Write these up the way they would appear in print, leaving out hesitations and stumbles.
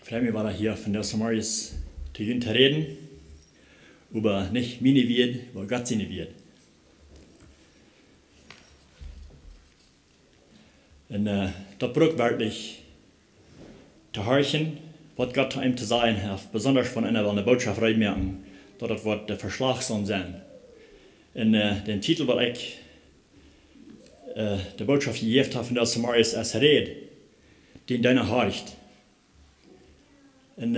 freue mich, war hier von der Samaris zu reden, über nicht meine Wird, über Gott seine Wird. Und das braucht wirklich zu horchen, was Gott zu ihm zu sagen hat, besonders von einer Botschaft reinmerken, dass das Wort der Verschlag soll sein. Und den Titel, was ich der Botschaft gegeben habe von der Samaris als Red, die in deiner horcht. Und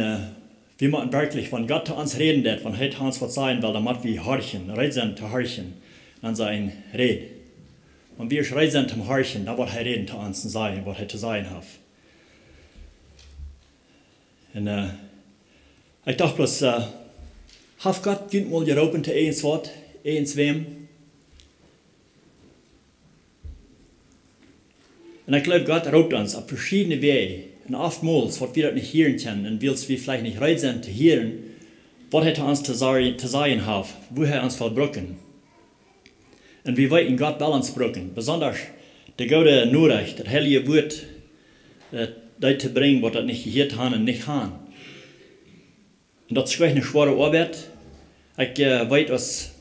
wie man wirklich von Gott zu uns reden wird, von heute uns was sein, weil damit wir horchen, red sind zu horchen, dann sein Red. Und wir red sind zum Horchen, da wird er reden zu uns und sagen, was er zu sagen hat. Und ich dachte bloß, hat Gott gut mal geroepen zu eins Wort, eins wem? Und ich glaube, Gott roept uns auf verschiedene Wege. Und oftmals, was wir das nicht hören können, und wir vielleicht nicht bereit sind zu hören, was er uns zu sagen hat, wo er uns verbrochen. Und wir wollen Gott bei uns brücken, besonders der gute Nachricht, das heilige Wort, das zu bringen, was das nicht gehört haben und nicht haben. Und das ist eine schwere Arbeit. Ich weiß,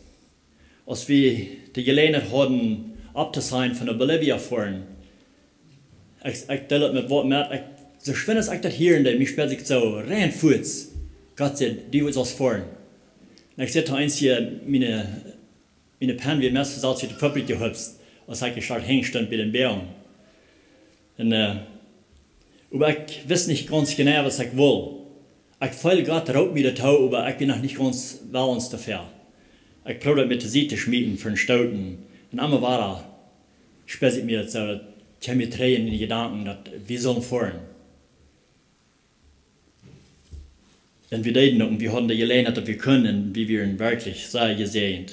als wir die Gelegenheit hatten, abzusein von der Bolivia fahren, ich teile mit Wort mit, so schön als ich das hier, mich spürt sich so rein Fuß. Gott sagt, die wird uns fahren. Und ich sehe eins hier, meine Pen, wie meistens als ich die Fabrik gehüpft, als ich geschaut hängen stand bei den Bären. Und, aber ich weiß nicht ganz genau, was ich will. Ich fühle Gott raubt mir das Tau, aber ich bin noch nicht ganz willens dafür. Ich probiere mit der Seite schmieden für den Stauten. Und einmal war er, spürt sich mir so, ich habe mir Tränen in die Gedanken, dass wir sollen fahren. Und wir reden und wir haben die Gelegenheit, dass wir können, wie wir ihn wirklich sehr gesehen.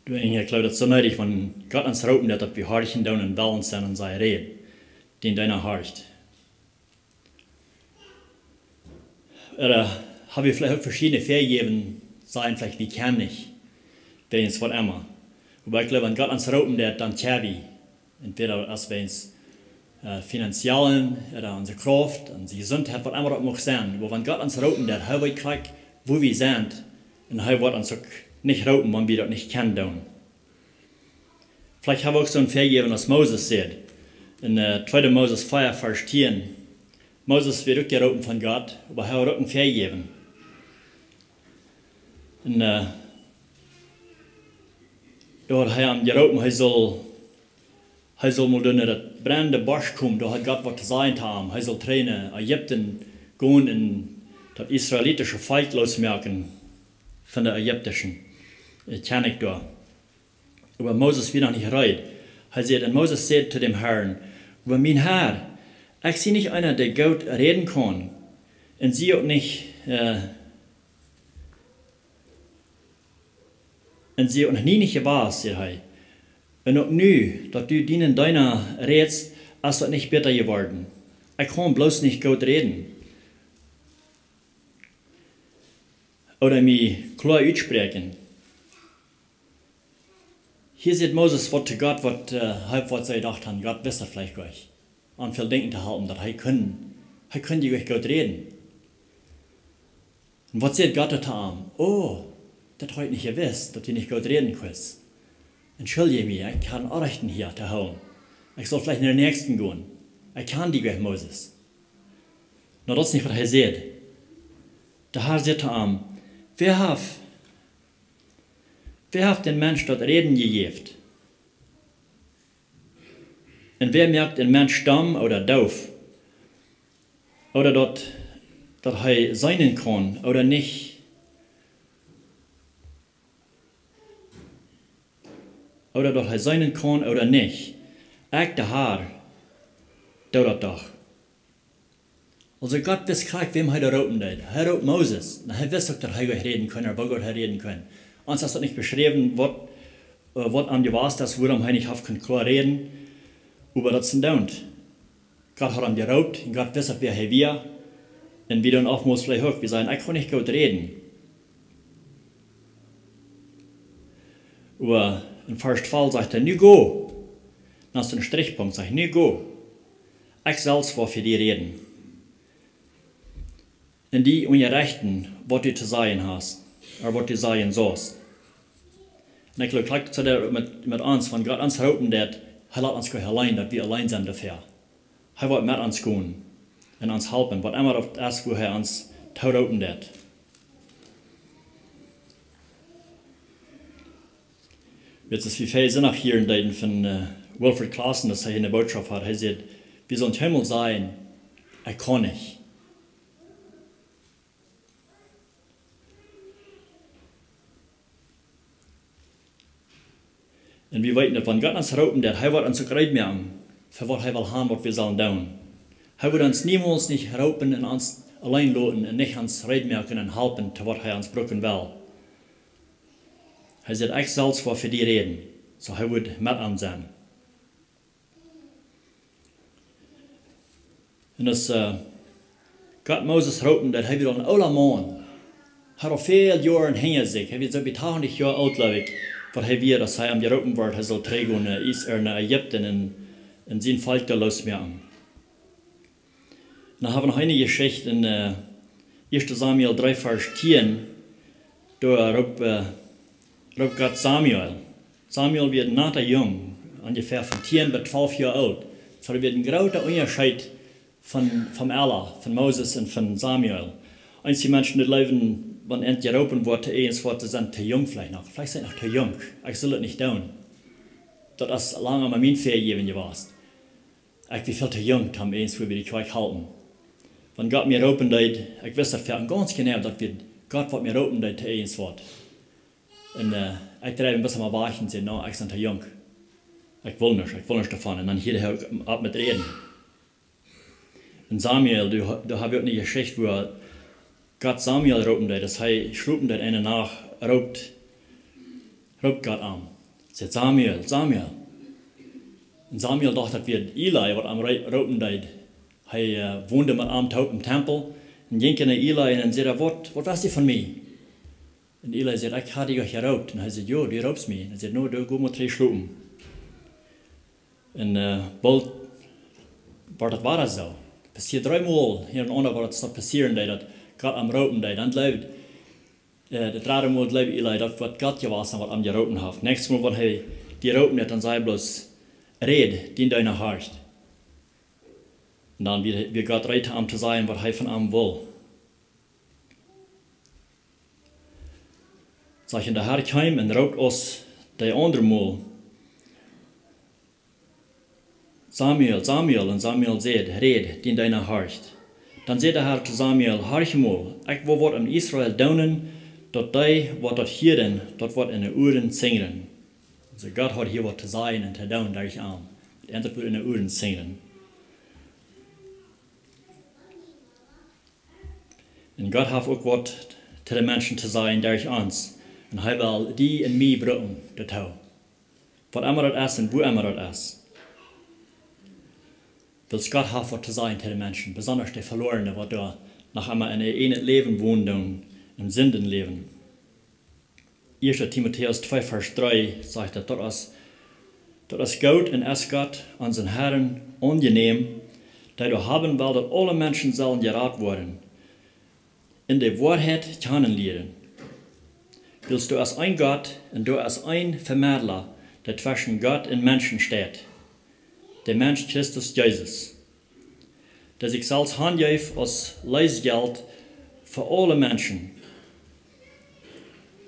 Ich glaube, das ist so nötig, wenn Gott uns raubt, dass wir horchen down und wollen sein und sei Red, die in deiner horcht. Oder haben wir vielleicht auch verschiedene Fähigkeiten, sein vielleicht wie kann ich, wenn es von immer. Aber ich glaube, wenn Gott uns raubt, dann tja wir. Entweder als wir uns finanziellen oder unsere Kraft, unsere Gesundheit, was immer das mag sein. Aber wenn Gott uns raubt, dann haben wir gleich, wo wir sind, und er wird uns auch nicht rauben, wenn wir das nicht kennen. Vielleicht haben wir auch so ein Vergeben, was Moses sagt. In 2. Moses 4, Vers 10. Moses wird auch geraubt von Gott, aber er hat auch ein Vergeben. Und da hat er ihm geraubt, er soll mal in das brennende Bosch kommen, da hat Gott was zu sagen haben. Er soll trainen, Ägypten gehen und das israelitische Volk losmerken von der ägyptischen. Kenne ich da. Aber Moses will noch nicht rein. Er sagt, und Moses sagt zu dem Herrn, aber mein Herr, ich sehe nicht einer, der gut reden kann. Und sie auch nicht, und sie auch nie nicht gewahr, sagt er. Und auch nu, dass du dienen deiner redest, ist das nicht besser geworden. Ich kann bloß nicht gut reden. Oder mich klar aussprechen. Hier sieht Moses, was zu Gott, was sie gedacht haben, Gott wisst das vielleicht gleich. Und viel denken zu halten, dass er kann die gut reden. Und was sieht Gott zu ihm? Oh, das habe ich nicht gewusst, dass du nicht gut reden kannst. Entschuldige mich, ich kann Rechten hier zu hauen. Ich soll vielleicht in den nächsten gehen. Ich kann die gleich, Moses. Nur das ist nicht, was er sieht. Der Herr sagt zu ihm, wer hat den Mensch dort Reden gegeben? Und wer merkt den Mensch stumm oder doof? Oder dass er sein kann oder nicht? Oder dass er sein kann oder nicht. Ich, der Herr, tut das doch. Also Gott weiß gleich, wem er rauben will. Er raubt Moses. Er weiß doch, dass er reden kann, oder wo Gott reden kann. Uns ist das nicht beschrieben, was an die was das, worum er nicht klar reden, aber das sind don't. Gott hat ihn geraubt, und Gott weiß, wer er war. Und wir dann oftmals vielleicht auch, wir sagen, ich kann nicht gut reden. Aber im ersten Fall sagt er, nu go. Dann ist ein Strichpunkt, sagt nu go. Ich selbst war für die reden. en die ongerechten wat du te zeggen hast, oder wat du sagen sollst. En ik geloof zu der mit uns, von Gott uns hopen, dat hij laat ons allein, dat wir allein sind dafür. Hij wird mit uns gehen und uns helfen, was immer das ist, wo er uns taugt hopen dat. Jetzt ist wie viel Sinn auch hier in den von Wilfred Clausen, dass er in der Botschaft hat. Er sagt, wir sollen Himmel sein, er kann nicht. Und wir weten, wenn Gott uns rauben, dass er wird uns so bereit machen, für was er will haben, was wir sollen tun. Er wird uns niemals nicht rauben und uns allein lassen und nicht uns bereit machen und helfen, zu was er uns brauchen will. Er sagt, ich soll zwar für die reden, so er wird mit uns sein. Und das Gott Moses rauben, dass er wieder ein alter Mann hat auch viele Jahre hinter sich. Er wird so 80 Jahre alt, glaube ich, was er wird, dass er am gerauben wird, er soll trägen nach Ägypten und sein Volk da losmachen. Und dann haben wir eine Geschichte in 1. Samuel 3, Vers 10, da raubt Gott Samuel. Samuel wird nachher jung, ungefähr von 10 bis 12 Jahre alt. So wird ein großer Unterschied von Allah, von Moses und von Samuel. Einige Menschen, die leben, wenn endlich rauben wird, sind zu jung vielleicht noch. Vielleicht sind sie noch zu jung. Ich soll das nicht tun. Das ist lange an mein Ferien gewesen. Ich bin viel zu jung, um eins für die Kirche halten. Wenn Gott mir rauben hat, ich wusste ganz genau, dass Gott wird mir rauben hat, zu eins wird. Und ich drehe ein bisschen mal weichen und sage, no, ich bin zu jung. Ich will nicht davon. Und dann hier ab mit reden. Und Samuel, du hast eine Geschichte, wo Gott Samuel rauben hat. Das heißt, schruben hat einer nach, raubt Gott an. Sagt Samuel, Samuel. Und Samuel dachte, das wird Eli, was am rauben hat. Er wohnte mit einem Taub im Tempel. Und ging nach Eli und sagte, was weißt du von mir? Und Eli sagt, ich habe dich geraubt. Und er sagt, ja, du raubst mich. Und er sagt, no, du geh mal 3 schlucken. Und bald war das so. Passiert 3 Mal hier und da, war das passieren, dass Gott am Rauben hat. Dann lebt, das 3. Mal lebt Eli, das wird Gott gewesen, was am gerauben hat. Nächstes Mal, wenn er die rauben hat, dann sei bloß, red, die in deiner Hart. Und dann wird Gott reden, am zu sein, was er von ihm will. Sag ich, in der Herr kam und raubt uns die andere Mal. Samuel, Samuel, und Samuel sagt, red, die in deiner Hart. Dann sagt der Herr zu Samuel, horch mal, ich will was in Israel tun, dort die, was dort hören, dort wird in den Ohren singen. Also Gott hat hier was zu sagen und zu tun, da ich an. Die andere wird in den Ohren singen. Und Gott hat auch was zu den Menschen zu sagen, durch uns. Und er will die in mir brauchen, dazu. Was immer das ist und wo immer das ist. Will Gott hat was zu sagen zu den Menschen, besonders die Verlorenen, die da noch einmal in einem Leben wohnen, im Sündenleben. 1. Timotheus 2, Vers 3 sagt, dass das Gott und es Gott, unseren Herrn, angenehm, da du haben will, dass alle Menschen sollen gerat werden, in der Wahrheit kennenlernen. Willst du als ein Gott und du als ein Vermittler, der zwischen Gott und Menschen steht, der Mensch Christus Jesus, der sich selbst handgab als Leisgeld für alle Menschen,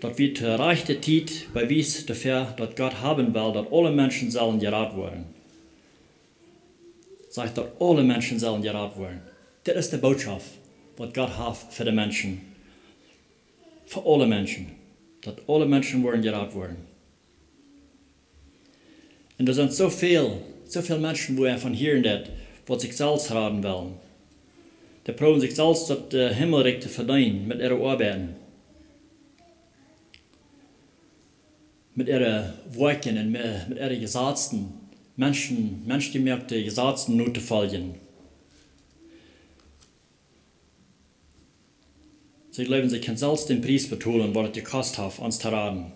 dass wir zur rechten Zeit bewies dafür, dass Gott haben will, dass alle Menschen sollen gerat werden. Sagt, dass alle Menschen sollen gerat werden. Das ist die Botschaft, was Gott hat für die Menschen. Für alle Menschen. Dass alle Menschen wollen gerat werden. Und da sind so viele Menschen, wo von hier und dort, was sich selbst raten wollen. Die proben sich selbst das Himmelreich zu verdienen mit ihren Arbeiten. Mit ihren Worten und mit ihren Gesetzen. Menschgemerkte Gesetzen nur zu folgen. Sie glauben, sie können selbst den Preis betonen, was es gekostet hat, uns zu raten.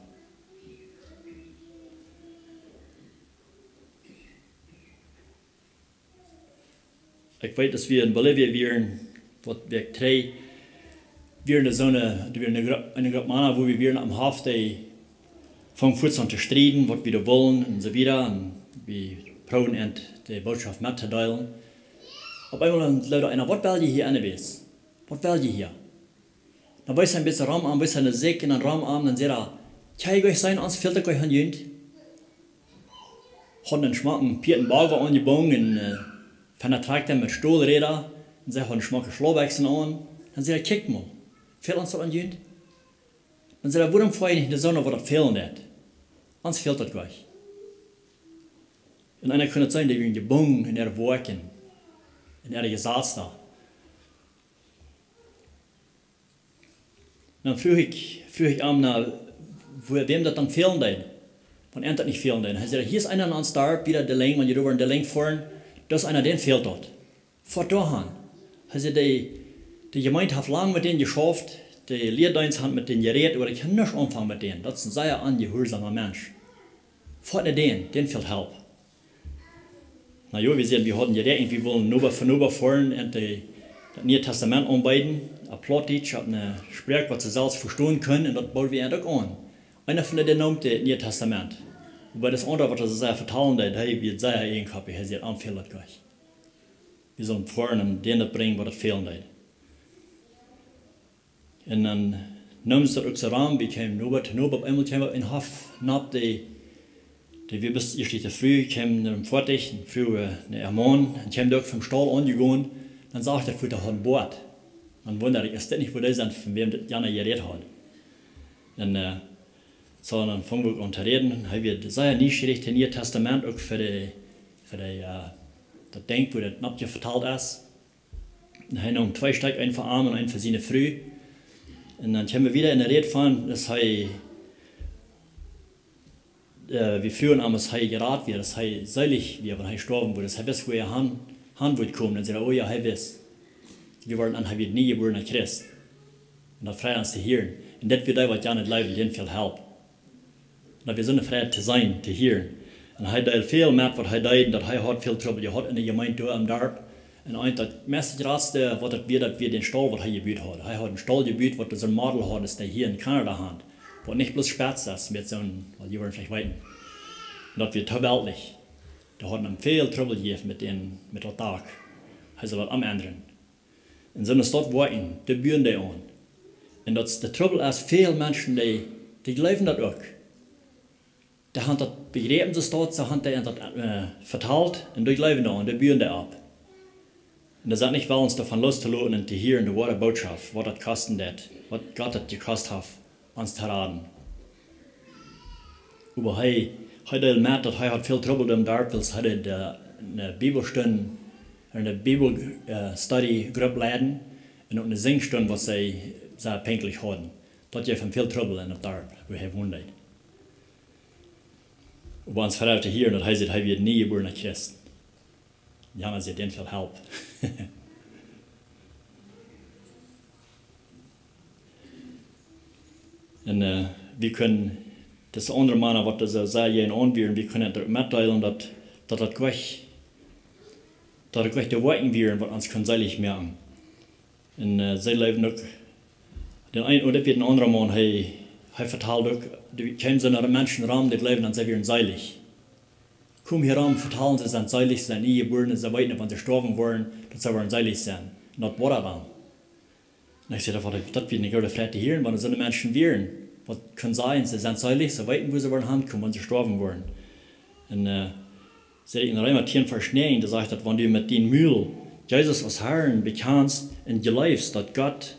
Ich weiß, dass wir in Bolivien wären, wo wir 3 wir in der Sonne, wir eine Gruppe Männer, wo wir am Hafen, die fangen kurz an zu streiten, was wir wollen und so weiter. Und wir probieren die Botschaft mitzuteilen. Auf einmal Leute einer, was will ihr hier anwesend? Was will ihr hier? Dann weiß ein bisschen Raum an, ein bisschen Sick in den Raum an, dann sagt kann ich euch sein, ans fehlt euch an Jünd? Hat einen schmacken Pieten Bagger angebogen und von der Traktor mit Stuhlräder und sagt, hat einen schmacken Schlauwechsel an. Dann sagt kick mal, fehlt uns das an Jünd? Dann sagt warum fahre ich nicht in der Sonne, wo das fehlen wird? Uns fehlt das gleich. Und einer könnte sein, die wir gebogen in der Wolken, in der Gesetz da. Dann frage ich am, wem das dann fehlen wird. Von er das nicht fehlen wird. Er sagt, hier ist einer an uns da, wieder der Leng, wenn ihr über den Leng fahren, das ist einer, den fehlt dort. Fahrt da hin. Er sagt, die Gemeinde hat lange mit denen geschafft, die Lehrdienst hat mit denen geredet, aber ich kann nicht anfangen mit denen. Das ist ein sehr angehörsamer Mensch. Fahrt nicht den fehlt Hilfe. Na ja, wir sehen, wir hatten geredet, wir wollen nur fahren und das Neue Testament anbeiten. Ein Plattdeutsch hat eine Sprache, was sie selbst verstehen können, und das bauen wir auch an. Einer von denen nimmt das Neue Testament. Wobei das andere, was sie sehr vertalen, hey, wir sehr eigenkapig, er sagt, anfehlt das gleich. Wir sollen fahren und denen bringen, was das fehlen wird. Und dann nehmen sie das auch so ran, wir kamen nur auf einmal kamen wir in Haft, nach wir bis ich früh kamen fertig, früh eine Ermahn, und kamen dort vom Stall angegangen, dann sagt er, für das ein Bord. Dann wundere ich, ist das nicht, wo die sind, von wem das Jana geredet hat. Und so, dann fangen wir an zu reden, haben wir sehr nicht Neue Testament auch für das Denk, wo das nicht verteilt ist. Dann haben wir 2 Stück, einen für Arm und einen für seine Früh. Und dann kommen wir wieder in der Rede von, dass wie früher damals geraten wird, dass seilig wird, wenn gestorben wurde, dass weiß, wo Hand wird kommen. Dann sagt oh ja, weiß. Wir waren an, wird nie geboren Christ. Und das freut uns zu hören. Und das wird was ja nicht leben, den viel Help. Und wir sind frei zu sein, zu hören. Und er viel mehr, was deed, dat hat viel Trouble gehad in de gemeente am Dorp. En eind dat meest raadste wat het weer dat wir den Stall wat hij gebuurd had. Hij had een stal gebuurd wat zo'n Model had, dat hij hier in Kanada had. Wat niet bloß spats ist mit zo'n, weil die waren vielleicht weiten. Und dat wird geweldig. Da hat hem veel Trouble gegeben mit dat Tag. Hij soll wat am ändern. In zo'n stad weiten, de buren die aan. En dat is de Trouble is, veel mensen die geloven dat ook. Die haben das begrepen, so staat, sie haben das verteilt und die glauben da und die bühren da ab. Und das ist nicht, weil uns davon loszulassen und zu hören, die wahre Botschaft, was das kosten wird, was Gott das gekostet hat, uns zu raten. Aber er merkt, dass er viel Trouble im Dorf, weil er eine Bibelstunde, eine Bibelstudy-Gruppe leiten und auch eine Singstunde, was sie sehr pünktlich hatten. Das gibt ihm viel Trouble in dem Dorf, wo er wohnt. Aber uns verraten zu hören, dass er wird nie geboren Christ. Ja, man sieht den viel Help. Und wir können das andere Mann, was das sehr gerne anbieten, wir können mitteilen, dass das gleich die Worten wären, was uns seilig merken. Und sie leben auch, den einen oder den anderen Mann, er vertelt auch, die kennen so einen Menschenraum, die leben, dann sie werden seilig. Komm hier ran, vertellen sie, sind seilig, sind nie geboren, sie weiten, wenn sie sterben wollen, dass sie werden seilig sein. Not what dann. Und ich sage, das wird nicht gerade vielleicht hören, wenn so eine Menschen wären. Was kann sein, sie sind seilig, sie weiten, wo sie wollen hinkommen, wenn sie sterben wollen. Und sie in Römer 10 Vers 9, da sagt, dass wenn du mit den Mühl Jesus als Herrn bekennst und glaubst, dass Gott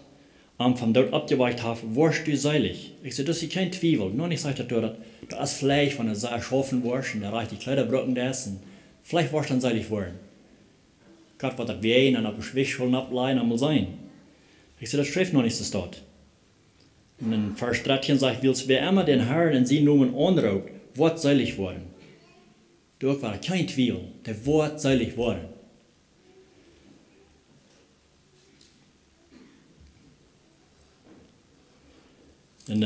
von dort abgeweicht hat, wirst du seilig. Ich sage, das ist kein Zweifel. Nur nicht sagt, dass das Fleisch, wenn er sehr schaffen wirst, und er reicht die Kleiderbrocken dessen, vielleicht wirst du dann seilig werden. Gott wird das wehen und auf dem Schwächschulen ableihen, einmal sein. Ich sage, das trifft noch nicht so dort. Und in Vers 13 sagt, willst wer immer den Herrn in sie Namen anruft, wird seilig werden. Dort war kein Zweifel, der wird seilig werden. Und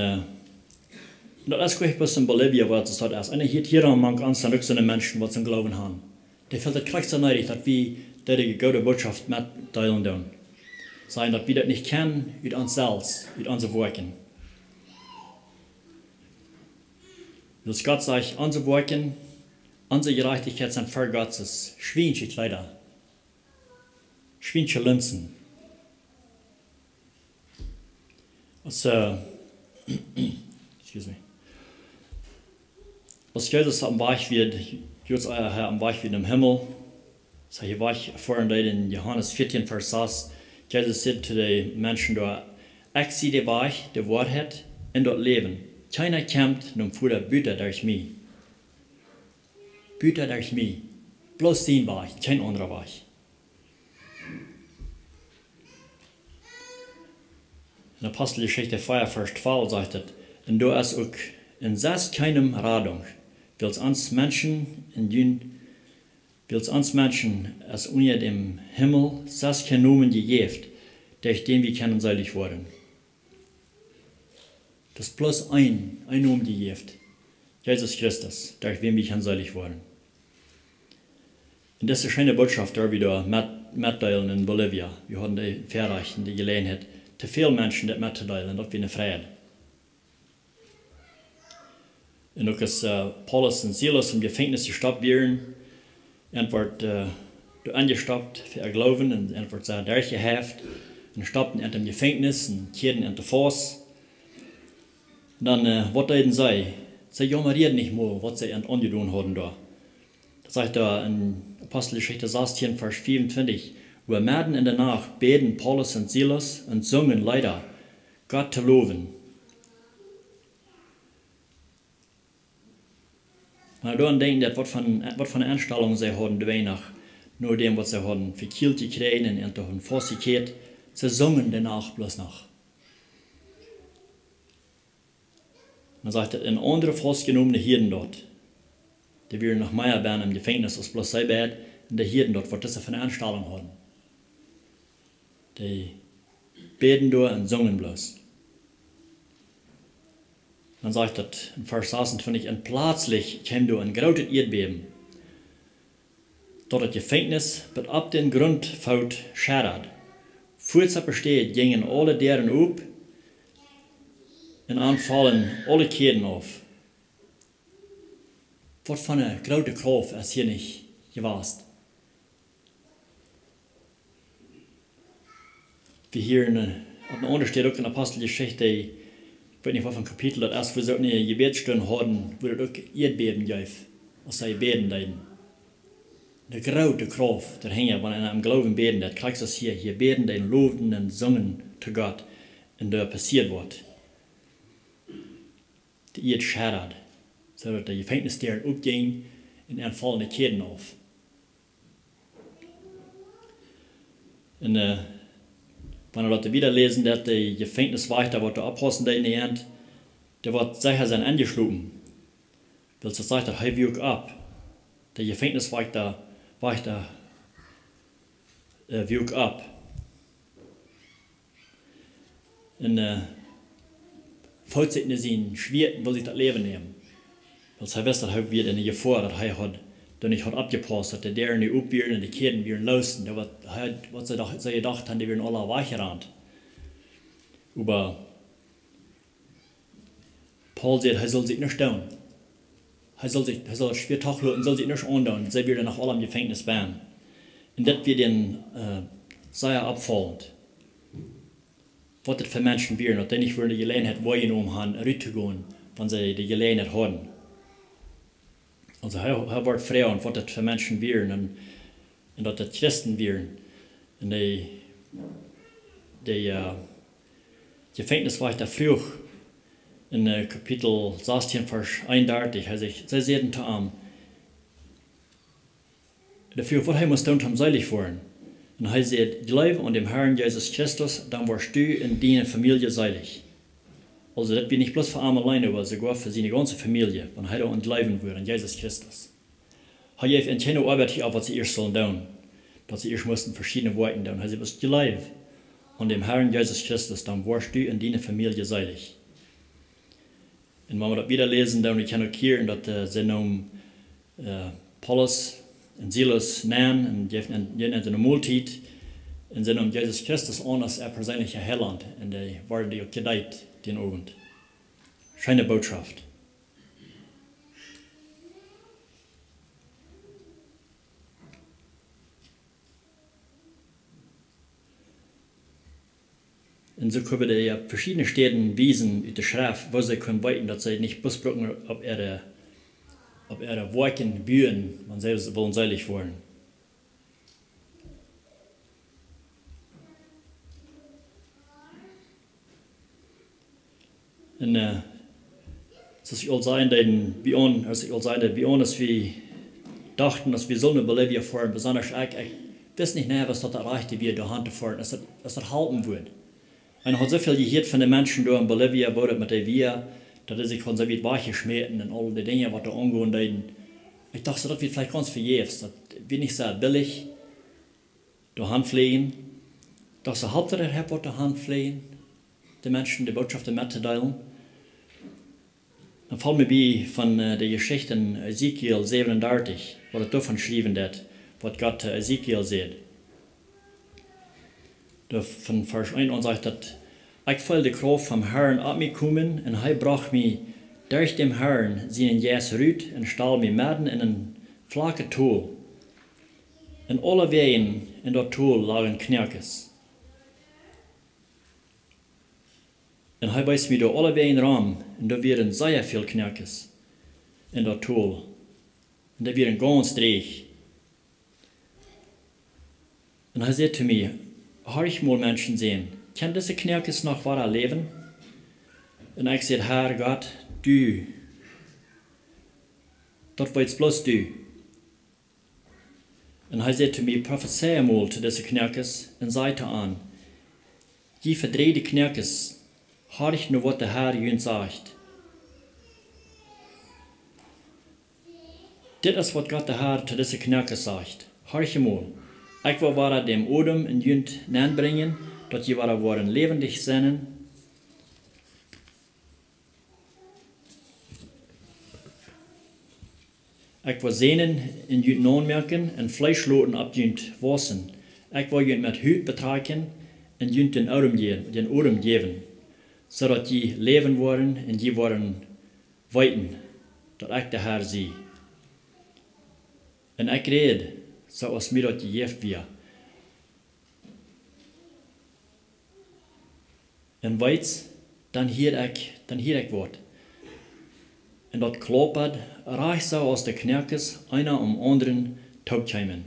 das ist gleich bis in Bolivien, wo es dort ist. Einer hier am Mann ganz an so Menschen, die zum Glauben haben. Die fällt das gleich so neidig, dass wir die gute Botschaft mitteilen tun. sein, dass wir das nicht kennen, über uns selbst, über unsere Worten. Als Gott sagt, unsere Worten, unsere Gerechtigkeit sind vor Gottes schwinche Kleider, schwinche Linsen. Also, excuse me. Als Jesus am Weg wird, Jesus euer Herr am Weg wird im Himmel, so hier war ich vorhin in Johannes 14, Vers 6, Jesus sagt zu den Menschen da, ich sehe den Weg, der Wahrheit und dort Leben. Keiner kommt, nun vor der Büter durch mich. Büter durch mich. Bloß den Weg, kein anderer Weg. In Apostelgeschichte 4, Vers 12 sagt es, und du hast auch in das keinem Radung, willst uns Menschen als unter dem Himmel, das kein Nomen gegeben, durch den wir können selig worden. Das ist bloß ein Nomen gegeben, Jesus Christus, durch den wir können selig worden. Und das ist eine schöne Botschaft, da wieder mitteilen in Bolivia. Wir hatten die Verreichen, die Gelegenheit, zu viele Menschen das mitzuteilen, dass wir eine Freiheit. Und auch als Paulus und Silas im Gefängnis gestoppt werden, wird angestoppt für ihr Glauben und wird sie durchgehaft und stoppten in dem Gefängnis und kehrten in den Fuß. Dann, was denn sei? Sie jammern nicht mehr, was sie angetan haben da. Das sagt da in Apostelgeschichte 16, Vers 24, wo mitten in der Nacht beten Paulus und Silas und singen Lieder, Gott zu loben. Wenn wir dann denken, was für eine Einstellung sie haben, nach nur dem, was sie haben, verkehlt gekriegt und haben faszitiert, sie singen danach bloß noch. Man sagt, in andere festgenommene Hirten dort, die wir nach Meierbein im Gefängnis als bloß sie bad, und die Hirten dort, was das für eine Einstellung haben. Die beten dort und singen bloß. Man sagt das in Vers 26, und plötzlich kam da ein großes Erdbeben. Dort das Gefängnis wird ab den Grund fällt scheitert. Falls es besteht, gingen alle deren auf und anfallen alle Ketten auf. Was für eine große Kraft ist hier nicht gewesen. Wie hier an der anderen steht auch in der Apostelgeschichte, ich weiß nicht, was für ein Kapitel das ist, wo sie auch eine Gebetsstunde hatten, wo das auch Erdbeben gab, als sie beten deuten. Die große Kraft, der hängt, wenn einer am Glauben beten, das kriegst du es hier beten, den loben und singen zu Gott, und da passiert wird. Die Erde scheitert, so dass der Gefängnisdeur aufging und er fallen die Ketten auf. Und wenn wir das wieder lesen, dass der Gefängniswächter, was da abhossen in der Hand, der wird sicher sein angeschlagen. Weil es sagt, er wirkt ab. Der Gefängniswächter wirkt ab. Und falls es nicht sein schwer, will sich das Leben nehmen. Weil er weiß, dass er wieder in die Gefahr, dass er hat, dann nicht hat abgepasst, dass der nicht aufwirren und die Ketten werden losen. Da was sie gedacht haben, die werden alle weggerannt. Aber Paul sagt, er soll sich nicht tun. Er soll schwer tacheln und soll sich nicht andauern. Sie werden nach allem Gefängnis werden. Und das wird dann sehr abfallend. Was das für Menschen wären, dass die nicht die Gelegenheit wahrgenommen haben, rauszugehen, wenn sie die Gelegenheit haben. Also er wird frei und was das für Menschen wären und dass das Christen wären. Und die Gefängniswächter früh in Kapitel 16, Vers 31, sie sagten zu ihm, dafür, was muss tun, um selig werden? Und er sagt, glaube an dem Herrn Jesus Christus, dann wirst du in deiner Familie selig. Also das wird nicht bloß für ihn alleine, aber sogar für seine ganze Familie, wenn er an Glauben würde, an Jesus Christus. Er hat in keine Arbeit hier, was sie erst sollen tun. Dass sie erst mussten verschiedene Worte tun. Er sagt, was glaube an dem Herrn Jesus Christus, dann wirst du in deiner Familie selig. Und wenn wir das wieder lesen, dann können wir hier, dass sie nun Paulus und Silas nennen, und die haben eine Multitude, in Sinne um Jesus Christus an als persönlicher Heiland. Und die waren die auch gedeiht, den Abend. Schöne Botschaft. Und so können wir ja verschiedene Städten wiesen in der Schrift, wo sie können weiten, dass sie nicht busbrücken, ob ihre Worten bühen, wenn sie wollen seilig wollen. Und als ich all sein, wie uns, dass wir dachten, dass wir so eine Bolivia fahren, besonders ich weiß nicht mehr, was das erreichte, wie der Hand fahren, dass das halten wird. Und hat so viel gehört von den Menschen da in Bolivia, wo das mit der Via, dass sich von so weit weichgeschmissen und all die Dinge, was da angehen. Ich dachte, das wird vielleicht ganz verjährt. Das wird nicht so billig, da Hand pflegen. Doch so Hauptsache, was da Hand pflegen, den Menschen die Botschaft mitzuteilen. Dann fällt mir bei von der Geschichte in Ezekiel 37, wo das davon geschrieben wird, was Gott Ezekiel sieht. Von Vers 1 an sagt, dass ich voll die Kraft vom Herrn ab mir kommen und er bracht mich durch dem Herrn seinen Jes rüt und stahl mich mitten in einen flachen Tool. Und alle Wegen in dat Tool lagen Knerkes. Und er weist mir da alle Wegen ran und da wären sehr viel Knerkes in dat Tool. Und da wären ganz dreig. Und er sagt zu mir, habe ich mal Menschen sehen, kann diese Knerkes noch weiter leben? Und ich sage, Herr Gott, du, das war jetzt bloß du. Und er sagt zu mir, prophezei mal zu diese Knerkes und sagte an, je verdrehte Knerkes, habe ich nur, was der Herr ihnen sagt. Das ist, was Gott der Herr zu diese Knerkes sagt. Habe ich mal. Ich will dem Odem in Jünd bringen, dass je waren lebendig sind. Ich will Sehnen in Jünd anmerken und Fleischloten ab Jünd waschen. Ich will Jünd mit Hüt betragen und Jünd den Odem geben, so dass die leben wollen und die wollen weiten, dass ich der Herr sie. Und ich rede, so als mir das gegeben wird. Und weiß, dann hier ich Wort. Und das klappert, reich so aus der Knerkes, einer anderen taubkämen.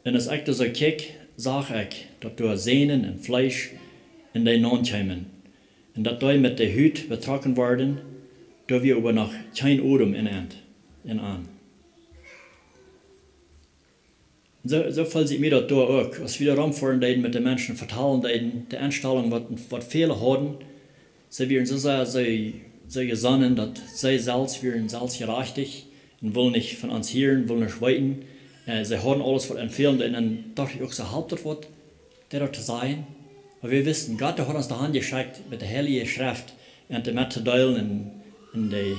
Und als ich das so kiek, sag ich, dass da Sehnen und Fleisch in den Nahen kämen. Und dass da mit der Hüt betragen werden, da wir aber noch kein Odem in an. So fällt sich mir das da auch, als wir rumfahren mit den Menschen vertalen, die Einstellung, was viele haben, sie werden so gesonnen, dass sie selbst werden gerechtig und wollen nicht von uns hören, wollen nicht weiten. Sie haben alles, was empfehlen, und dann dachte ich auch, so halb das Wort, der zu sein. Aber wir wissen, Gott hat uns die Hand geschickt, mit der Heiligen Schrift, und die mitzuteilen und die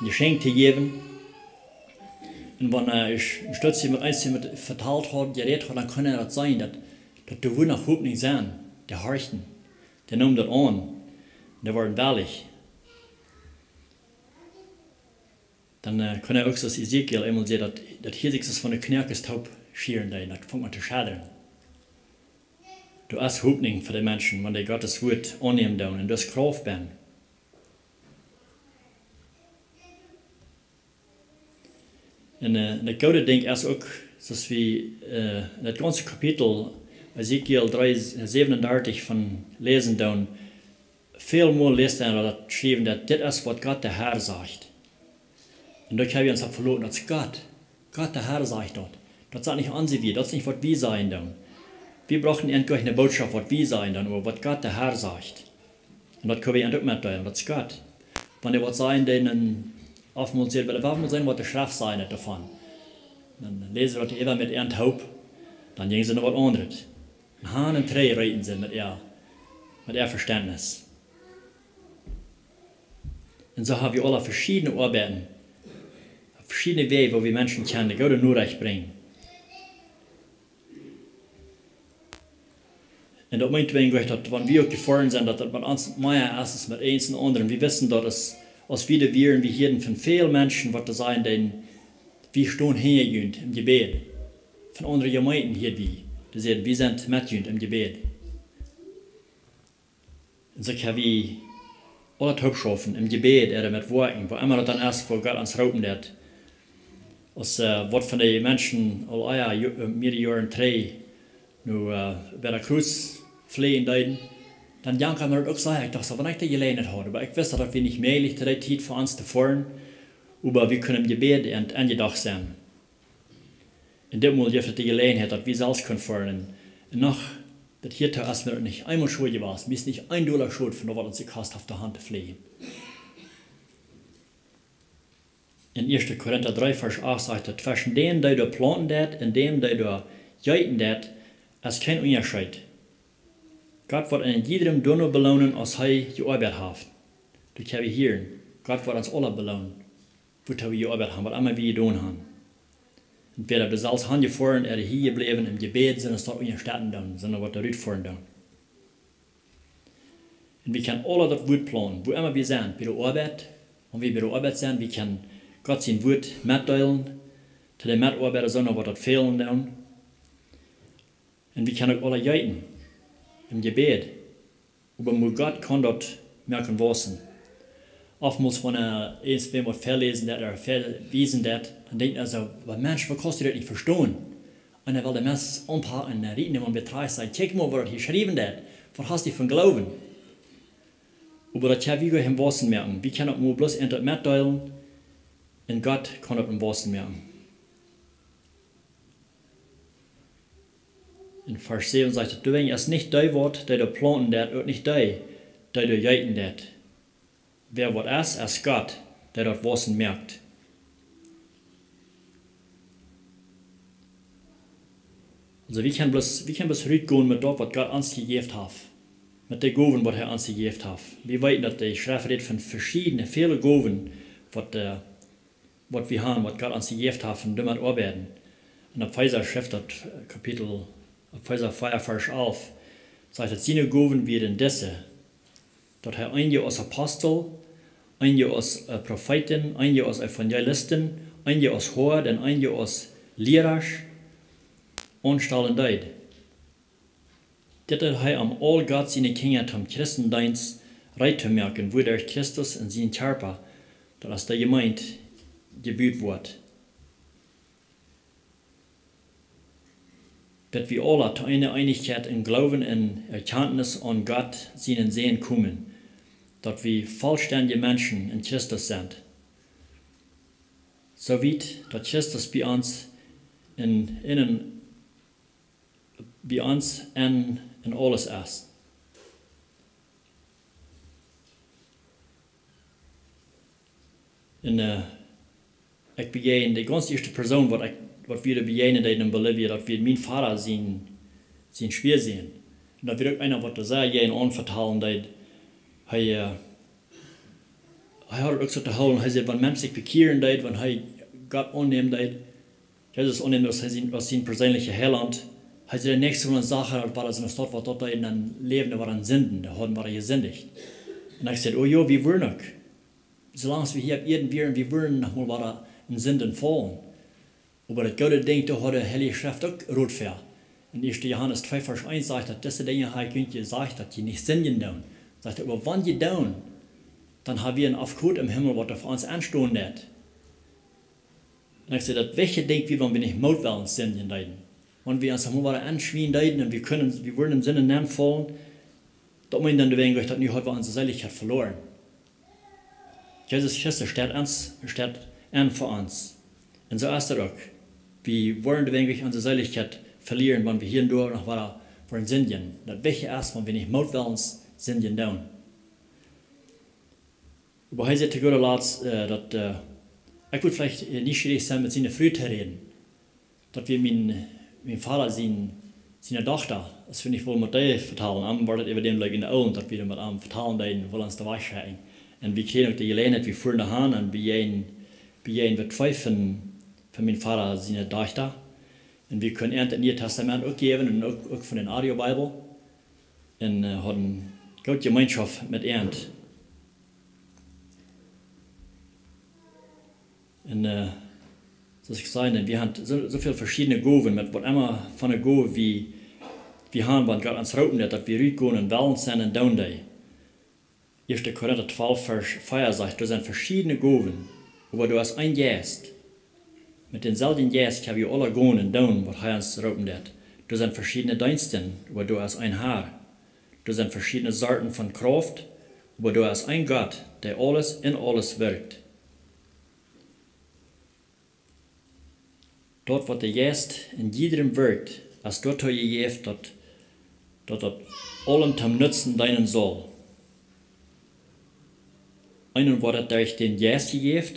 Geschenke zu geben. Und wenn ich stütze mit eins verteilt habe, geredet habe, dann kann das sein, dass du wohl nach Hoffnung sein, der horchten, der nahm das an, der waren ehrlich. Dann kann auch so Ezekiel einmal sehen, dass hier sich das von der Knerkes taub schieren, das fängt man zu schadern. Du hast Hoffnung für die Menschen, wenn die Gottes Wort annehmen und das Kraft bin. Und das gute Ding ist auch, dass wir das ganze Kapitel Ezekiel 37 von lesen dann, viel mehr lesen oder schreiben, dass das ist, was Gott der Herr sagt. Und da haben wir uns verloren, dass Gott der Herr sagt dort. Das sagt nicht an sie wir, das ist nicht, was wir sein dann. Wir brauchen endlich eine Botschaft, was wir sein dann, aber was Gott der Herr sagt. Und das können wir endlich mitteilen, das ist Gott. Wenn er was sein, dann oftmals sehen, weil wir sehen, was der Schrift sein hat davon. Dann lesen wir das immer mit ihrem Taub, dann gehen sie noch was anderes. Ein Hahn und Dreh reden sie mit ihr Verständnis. Und so haben wir alle verschiedene Arbeiten, verschiedene Wege, wo wir Menschen kennen, die Gott nur recht bringen. En dat meint wij dat wanneer we ook gefahren zijn, dat met ons meer is met eens en anderen. We wissen dat als we weer wie hier van veel mensen wat te zijn, dan we staan hier im Gebet. Von anderen Gemeinden hier wie. Die zeggen, wir sind mit im Gebet. Und so haben wir alle Hauptschaffen im Gebet mit Worten, wo immer das dann erst vor Gott ans Raupen wird. Als wat van die mensen al meerdere jaren terug nu bij de kruis vliegen deiden, dan kan man ook zeggen, ik dacht, wanneer ik die gelegenheid had, maar ik wist dat we niet möglich de tijd voor ons te voeren, maar we kunnen gebeden en aangedacht zijn. In dit moment heeft het de gelegenheid dat we zelfs kunnen voeren. En nog, dat hier te is mir niet einmal schuld was, mir ist nicht $1 schuld von wat ons gekostet auf der Hand te vliegen. In 1. Korinther 3, Vers 8 sagt er, zwischen dem, der du planten dat, und dem, der du jeiten dat, ist kein Unterschied. Gott wird in jedem Donner belohnen, als er gearbeitet hat. Das können wir hören. Gott wird uns alle belohnen, wo wir gearbeitet haben, was immer wir getan haben. Und wer das alles angefahren, hier geblieben im Gebet, sind es dort unterstanden dann, sondern was da rüberfahren dann. Und wir können alle das Wort planen, wo immer wir sind, bei der Arbeit, und wir bei der Arbeit sind, wir können Gott sein Wort mitteilen, zu den Mitarbeitern sagen, was das fehlen dann. Und wir können auch alle jeiten im Gebet. Aber Gott kann dort merken wissen. Oftmals, wenn jemand verlesen oder verwiesen hat, dann denkt er so, Mensch, was kannst du das nicht verstehen? Und er will den Menschen anpacken und reden und betreiben, sagen, check mal, was hier geschrieben hat. Was hast du von Glauben? Aber das kann wir im Wissen merken. Wir können nur bloß mitteilen, und Gott kann das im Wissen merken. In Vers 7 sagt er, du wenn es nicht dein Wort, der du planten dat, und nicht dein, der du jeiten dat. Wer was ist Gott, der das Wissen merkt. Also wir können bloß zurückgehen mit dem, was Gott uns gegeben hat. Mit den Gaben, was er uns gegeben hat. Wir wissen, dass die Schrift redet von verschiedenen, vielen Gaben, was wir haben, was Gott uns gegeben hat, und damit arbeiten. Und der Epheser schrift das Kapitel Epheser 4, Vers 11, sagt, dass seine Gaben werden diese, dass er einige als Apostel, einige als Propheten, einige als Evangelisten, einige als Horden, einige als Lehrer anstellen deed. Dit hat er am all Gott seine Kinder zum Christendienst reit zu merken, wo durch Christus in seinen Körper, dass der Gemeinde gebüht wird. Dass wir alle zu einer Einigkeit in Glauben und Erkenntnis an Gott seinen Sehen kommen, dass wir vollständige Menschen in Christus sind. So weit, dass Christus bei uns in alles ist. Ich begegne die ganz erste Person, was wir begegnen in Bolivien, dass wir mein Vater sein schwer sehen. Und da wird auch einer, was da sehr anvertrauen, dass er hat auch so zu holen, er sagt, wenn Menschen sich bekehren, wenn er Gott annehmen, Jesus annehmen, was sein persönlicher Heiland, er sagt, der nächste von uns sagt, war das in der Stadt, was dort in einem Leben war, ein Sünden, da haben wir gesündigt. Und ich sagte, oh ja, wir wollen auch. Solange wir hier auf Erden wären, wir wollen noch mal in Sünden fallen. Aber das Gute Ding, da hat die Heilige Schrift auch rot für. In 1. Johannes 2, Vers 1 sagt, dass diese Dinge könnt ihr sagen, dass die nicht sündigen tun. Sagt er, aber wenn die tun, dann haben wir einen Aufgrund im Himmel, was auf uns anstehen wird. Und ich sage, das welche denkt wir, wenn wir nicht Mut wollen, sündigen tun. Wenn wir uns mal anschwien tun und wir wollen im Sinne nehmen fallen, dann meinen dann wegen euch, dass wir heute unsere Seligkeit verloren. Jesus Christus steht an für uns. Und so ist er auch. Wir wollen eigentlich unsere Seligkeit verlieren, wenn wir hier noch weiter wollen sündigen. Das welche ist, wenn wir nicht Mut wollen, sündigen tun. Aber er sagt zu guter Letzt, dass ich würde vielleicht nicht schwierig sein, mit seiner Frau zu reden. Dass wir mein Vater, seine Tochter, das finde ich wohl mit dir vertalen. Am war das über dem in der Augen, dass wir mit ihm vertalen, wollen uns da wegschauen. Und wir kriegen auch die Gelegenheit, wir fuhren daheim und wir wird von meinem Vater, seine Tochter. Und wir können das Neue Testament auch geben und auch von den Audio-Bibel. und hatten gute Gemeinschaft mit Ernt. Und zoals ik zei, wir haben so viele verschiedene Goven, mit was immer von der Gove wie haben, wenn Gott ans Roten hat, dass wir rübergehen und wählen sind und down day. 1. Korinther 12, Vers 4 sagt, du sind verschiedene Goven, aber du hast ein Geist. Mit denselben Geist können wir alle gehen und down, was uns Roten hat. Du sind verschiedene Diensten, aber du hast ein Herr. Du sind verschiedene Sorten von Kraft, aber du hast ein Gott, der alles in alles wirkt. Dort, wo der Geist in jedem wirkt, als dort je geeft, dat allem zum Nutzen dienen soll. Einen wird das durch den Geist gegeben,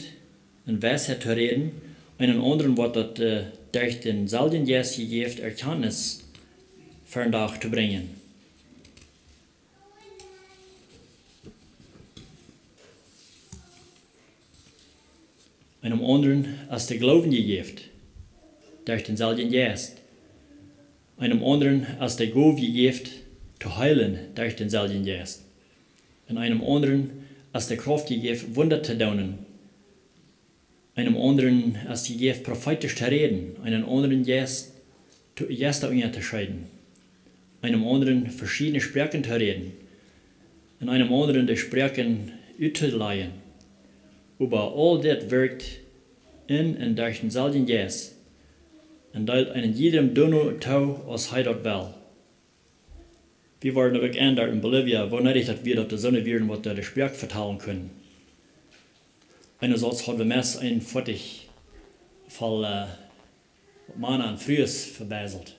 in Weisheit zu reden, einen anderen wird das durch den selben Geist gegeben, Erkenntnis fernach zu bringen. Einem anderen als der Glauben gegeben, durch denselben Geist. Einem anderen als der Gabe gegeben, zu heilen durch denselben Geist. Und einem anderen als der Kraft gegeben, Wunder zu tun. Einem anderen als gegeben, prophetisch zu reden. Einem anderen Geist zu unterscheiden. Einem anderen verschiedene Sprachen zu reden. Und einem anderen die Sprachen auszuleihen. Aber all das wirkt in und durch denselben Geist. Und teilt einen jedem Donau tau, als er dort will. Wir waren auch ändert in Bolivia, wo nicht, dass wir dort die Sonne werden, was der Sprach vertalen können. Einerseits haben wir meist ein Futtig voll Mana und Frühes verbeiselt.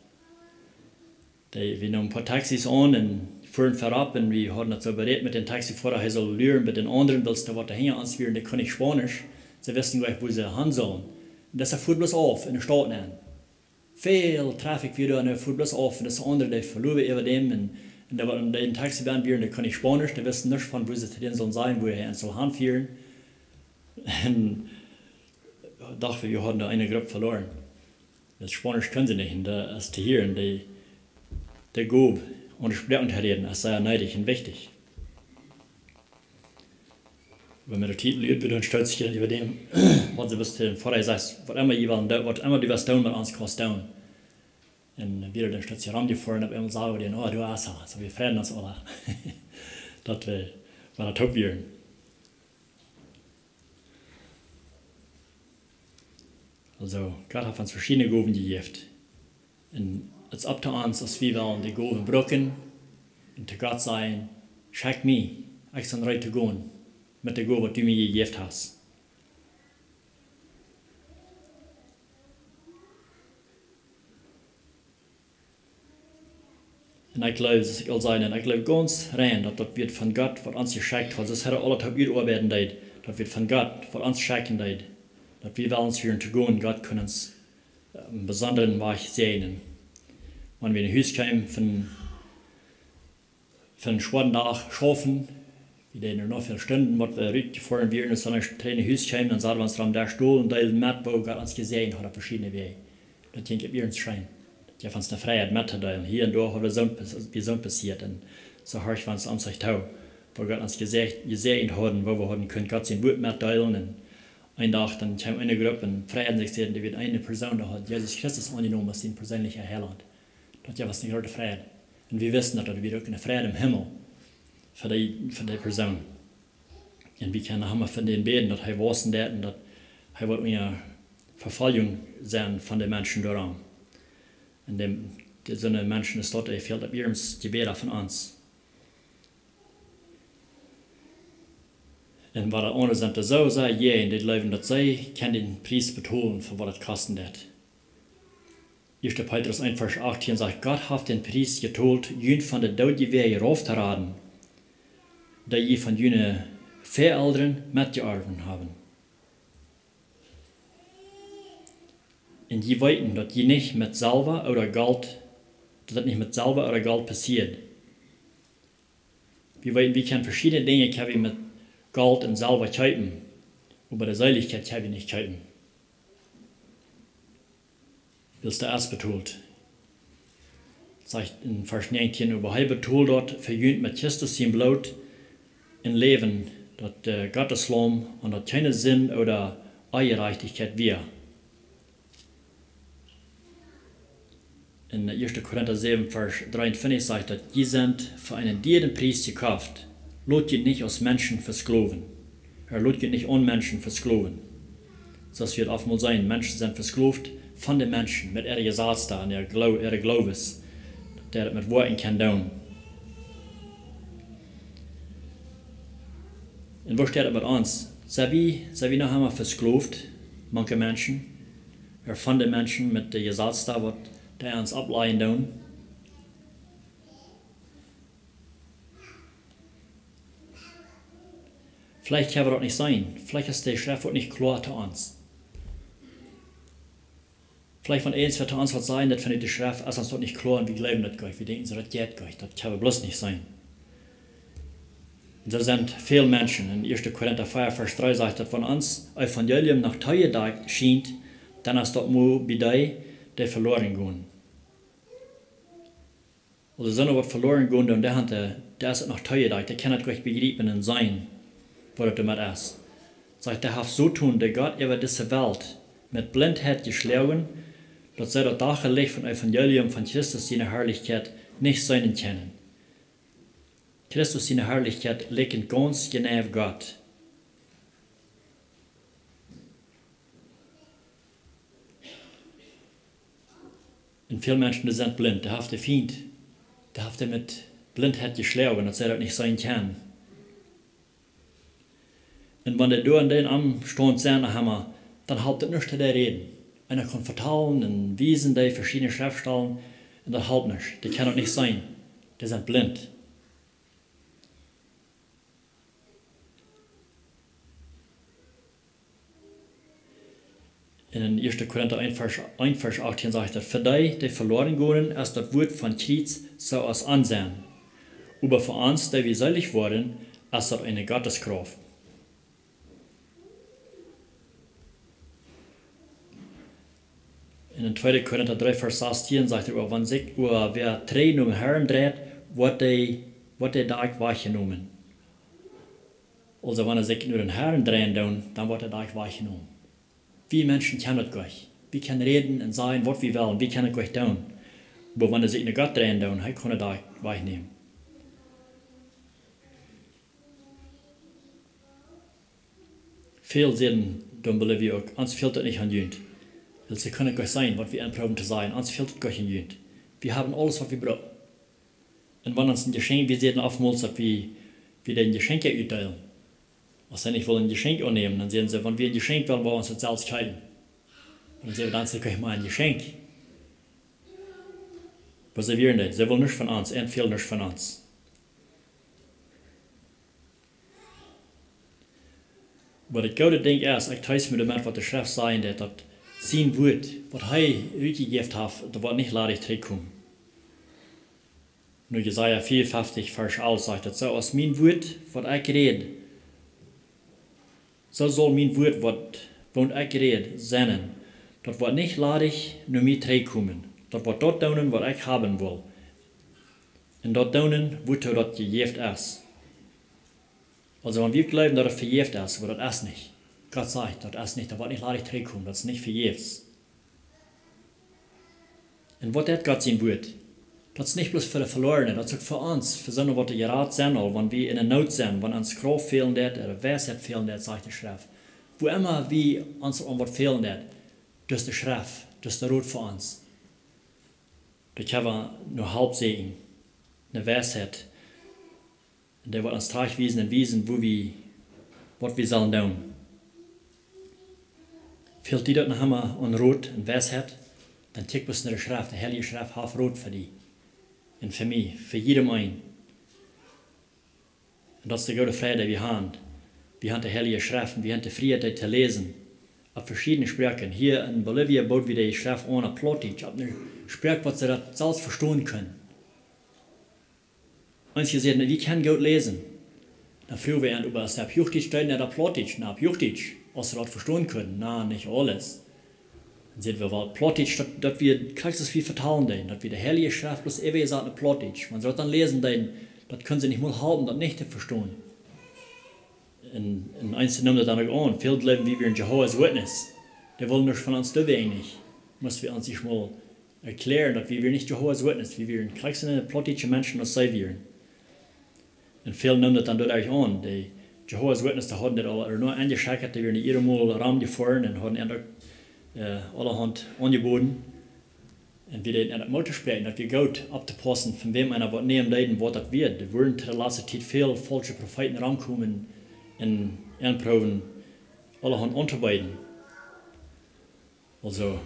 Wir nehmen ein paar Taxis an und fuhren vorab und wir haben das so berät mit dem Taxifahrer, er soll lernen, mit den anderen willst du was dahin anspielen, die können nicht Spanisch, sie wissen gleich, wo sie hin sollen. Und das fuhrt bloß auf in der Stadt an. Veel Traffic wieder und er fuhrt bloß auf und das andere, die verloren über dem und da waren den Taxibahn wir, die können nicht Spanisch, die wissen nicht von wo sie zu denen sollen sein, wo er soll hinführen. Und dachte, wir hatten da eine Gruppe verloren. Das Spanisch können sie nicht, und als zu hören, der Gob und sprechen zu reden, das sei ja neidig und wichtig. Wenn man den Titel übt, wird dann stolz sich über dem, was sie bis zu den Vorder sagt, was immer du was tun mit uns kannst tun. Und wieder dann stolz sich herangefahren, und immer sagen wir, oh, du hast es, so wir freuen uns alle. Das war der Top werden. Also, Gott hat uns verschiedene Gaben gegeben. Und es ist ab zu uns, dass wir wollen die Gaben brauchen und zu Gott sagen, schick mich, ich bin bereit zu gehen mit der Gabe, die du mir gegeben hast. Und ich glaube, dass ich all sagen, ich glaube ganz rein, dass das wird von Gott, was uns geschickt hat, das hat alle Tag arbeiten, das wird von Gott, was uns schicken, dass wir uns führen zu gehen, Gott kann uns einen besonderen Weg sehen. Wenn wir in ein Haus kommen, von einem schweren Tag schaffen, wie die noch viele Stunden, was wir rückgefahren werden, und dann in ein Haus kommen, dann sagen wir uns, der Stuhl und der Mat, wo Gott uns gesehen hat, auf verschiedene Wege. Das denke ich, uns schreien. Das hat uns eine Freiheit mitzuteilen. Hier und da hat es so passiert. Und so höre ich uns an sich tau, wo Gott uns gesehen hat, wo wir haben können, Gott sein Wort mitteilen. Und ein Tag, dann kam eine Gruppe und freuen sich sehr, die wird eine Person, die hat Jesus Christus angenommen als den persönlichen Heiland. Das ist ja was eine große Freude. Und wir wissen, dass da wird auch eine Freude im Himmel für die Person. Und wir können haben von den beten, dass er wissen wird und dass er wird eine Verfolgung sein von den Menschen daran. Und so eine Menschen ist dort, er fehlt ab ihrem Gebet von uns. Und was der andere sind, so sei je in den Leben, dass sie kann den Preis betonen, für was das kosten wird. 1. Petrus 1, Vers 18 sagt, Gott hat den Preis geteilt, jün von der Tod Wege raufzuraten, da je von jüne Vereltern mitgearbeitet haben. Und je weiten, dass je nicht mit Salva oder Geld, dass das nicht mit Salva oder Geld passiert. Wir weiten, wir können verschiedene Dinge mit Geld und Salva kaufen, aber der Seiligkeit kann wir nicht kaufen. Das ist der erste betont. sagt in Vers 19, über hij betoelt dort, verjünt mit Christus sein Blut in Leben, dat Gottes Lamm und dat keine Sinn oder Eierreichtigkeit wir. In 1. Korinther 7, Vers 53 sagt, dass die sind für einen dieren Preis gekauft. Lot geht nicht aus Menschen versklaven. Lot geht nicht an Menschen versklaven. Das wird oftmals sein. Menschen sind versklavt von den Menschen mit ihrer Gesetz und ihrer Glaubens, der das mit Worten kann tun. Und wo steht das mit uns? Sind wir noch einmal versklavt, manche Menschen, von den Menschen mit der Gesetz, der uns ableihen tun? Vielleicht kann das nicht sein. Vielleicht ist der Schrift nicht klar zu uns. Vielleicht von eins wird zu uns was sein, das findet die Schrift, als uns dort nicht klar und wir glauben das gar nicht. Wir denken, so das geht gar nicht. Das kann bloß nicht sein. Und da sind viele Menschen. In 1. Korinther 4, Vers 3 sagt, dass von uns Evangelium nach Teue scheint, dann ist dort nur bei denen, die verloren gehen. Also sind was verloren gehen und der ist nach Teue der kann das gleich begreifen und sein, was das damit ist. Sagt, der hat so tun, der Gott über diese Welt mit Blindheit geschlagen, dass sie das Dagellicht von Evangelium von Christus seine Herrlichkeit nicht sein können. Christus seine Herrlichkeit liegt ganz genau auf Gott. Und viele Menschen sind blind, der hat der Feind, der hat mit Blindheit geschlagen, dass sie das nicht sein kann. Und wenn die da an den Amstand sind, dann halt das nicht der reden. Einer kann vertrauen und wiesen die verschiedene Schriftstellen, und das halt nicht. Die kann das nicht sein. Die sind blind. In 1. Korinther 1, Vers 18 sagt er, für die verloren gehen, ist das Wort von Christ so als Ansehen. Aber für uns, die wir selig wurden, ist das eine Gotteskraft. In 2. Korinther 3, Vers 16 sagt er, wer Tränen um Herrn dreht, wird der Tag wahrgenommen. Also wenn er sich nur den Herrn drehen, dann wird der Tag wahrgenommen. Wir Menschen können das gleich. Wir können reden und sagen, was wir wollen. Wir können das gleich tun. Aber wenn er sich nur Gott drehen, dann kann er Tag wahrnehmen. Viele sehen, dann bleiben wir auch, uns fehlt das nicht an Jünd. Sie können gleich sein, was wir anproben zu sein. Uns fehlt es gleich in Jünd. Wir haben alles, was wir brauchen. Und wenn uns ein Geschenk, wir sehen oftmals, dass wir den Geschenke einteilen. Wenn sie nicht wollen ein Geschenk annehmen, dann sagen sie, wenn wir ein Geschenk wollen, wollen wir uns das selbst teilen. Und dann sagen wir, dann kriege ich mal ein Geschenk. Aber sie wollen nicht. Sie wollen nicht von uns, und viel nicht von uns. Aber das gute Ding ist, ich teile mir damit, was der Schrift sagt, dass sein Wort, was er ausgegeben hat, da wird nicht leidig zurückkommen. Nur Jesaja 54, Vers 11 sagt, dass so aus mein Wort, was ich rede, so soll mein Wort, was ich rede, sein. Das wird nicht leidig nur mir zurückkommen. Das wird dort tun, was ich haben will. Und dort tun, wozu das gegeben ist. Also wenn wir glauben, dass das vergeben ist, aber das ist nicht. Gott sagt, das ist nicht, das wird nicht leidig zurückkommen, das ist nicht vergebens. Und was hat Gott sein Wort? Das ist nicht bloß für die Verlorenen, das ist auch für uns, für so was die Rat sind, wenn wir in der Not sind, wenn uns Kraft fehlen wird, oder Weisheit fehlen wird, sagt die Schrift. Wo immer wir uns an was fehlen wird, das ist die Schrift, das ist der Rot für uns. Da können wir nur halb sehen, eine Weisheit, der wird uns tragwiesen und wiesen, was wir sollen tun. Fehlt die dort noch einmal an Rot und Weisheit, dann tick was in der Schrift, der Heilige Schrift, halb Rot für die. Und für mich, für jedem einen. Und das ist der gute Freude, die wir haben. Wir haben die Heilige Schrift, wir haben die Freiheit zu lesen. Auf verschiedenen Sprachen. Hier in Bolivia baut wir die Schrift ohne Plattdeutsch, auf eine Sprache, was sie das selbst verstehen können. Manche sagen, wir können gut lesen. Dann fragen wir über das Juchtisch stellen, der Plattdeutsch, na, Juchtisch, was sie das verstehen können. Na, nicht alles. Und sehen wir, weil Plottage, dass wir, kriegst es wie vertalen, dass wir die Heilige Schrift bloß ewig sagt, eine Plottage. Man soll dann lesen, das können sie nicht mal halten, das nicht zu verstehen. Und eins nimmt dann auch an, viel leben wie wir in Jehovah's Witness. Die wollen nicht von uns wenig. Müssen wir uns sich mal erklären, dass wir nicht Jehovah's Witness, wie wir ein kriegende plottische Menschen, das sei wir. Und viel nimmt das dann dort an. Die Jehovah's Witness, die haben das nur angeschickt, die wir nicht jedem Mal Raum gefahren und haben allerhand angeboten. Und wir den in der Mutter sprechen, dass wir gut abzupassen, von wem einer was nehmen leiden, was das wird. Da würden zu der letzten Zeit viele falsche Propheten rankommen und anproben, allerhand unterbeiden. Also,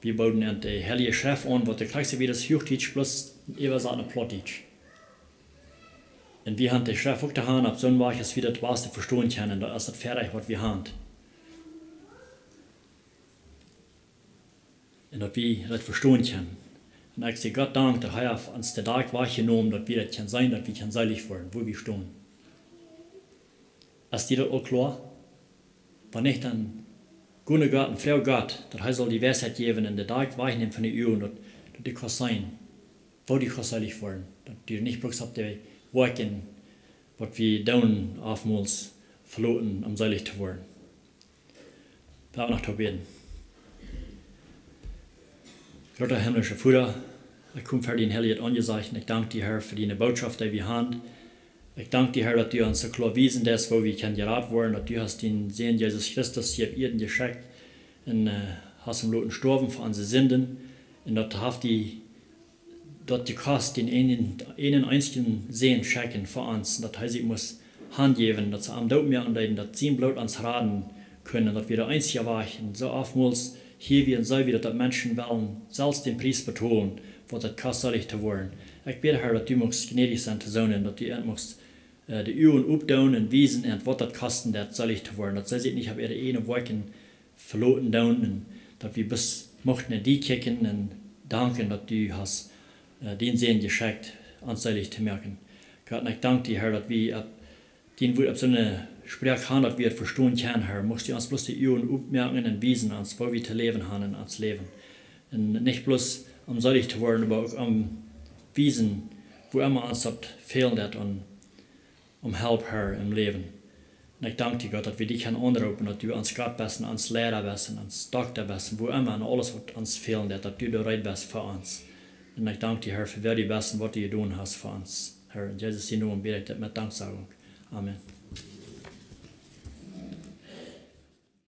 wir bauen an die Heilige Schrift an, was der kriegst wie das Hochdeutsch plus immer so eine Plattdeutsch. Und wir haben die Schrift auch daheim, ab so ein Weg, dass wir das Beste verstehen können, da ist das fertig, was wir haben. Und dass wir das verstehen können. Und ich sage Gott Dank, dass er uns den Tag wahrgenommen, dass wir das sein können, dass wir seilig werden, wo wir stehen. Ist dir das auch klar? Wenn nicht, dann Gute Gott und Frau Gott, dass er soll die Weisheit geben und den Tag wahrnehmen von den Uhren, dass die kann sein, wo die kann seilig werden. Dass die nicht bloß auf die Wagen, was wir dann oftmals verloren, um seilig zu werden. Wir haben noch zu beten. Großer himmlischer Vater, ich komme für den Heilige angesagt und ich danke dir, Herr, für die Botschaft, die wir haben. Ich danke dir, Herr, dass du uns so klar wiesen hast, wo wir geraten werden, dass du hast den Sohn Jesus Christus hier auf Erden geschickt und hast im Lot gestorben für unsere Sünden und dass du dort die Kost den einen einzigen Sohn schenken für uns, dass er sich muss Hand geben, dass er am Tod mehr anleiten, dass sie Blut uns raten können, dass wir der Einzige waren. So oftmals hier wie und so wieder, dass Menschen wollen selbst den Preis betonen, was das kostlich zu werden. Ich bitte, Herr, dass du magst gnädig sein zu sein, dass du magst die Uhren aufdauen und wiesen, und was das kosten, das soll ich zu werden. Das soll ich nicht, ich habe eine Woche verloren down, und dass wir bis mochten die kicken und danken, dass du hast den Sehen geschickt, anständig zu merken. Gott, und ich danke dir, Herr, dass wir den Wort auf so eine Sprache haben, dass wir es verstehen können, Herr. Musst du uns bloß die Uhren aufmerken und wiesen, uns, wo wir zu leben haben, und ans Leben. Und nicht bloß um selig zu werden, aber auch wiesen, wo immer uns das fehlt, um Hilfe, Herr, im Leben. Und ich danke dir, Gott, dass wir dich anrufen, dass du uns Gott bist, uns Lehrer bist, uns Doktor bist, wo immer, und alles, was uns fehlt, dass du der Reit bist für uns. Und ich danke dir, Herr, für wer die Besten, was du getan hast für uns. Herr, in Jesus' Namen bete ich das mit Danksagung. Amen.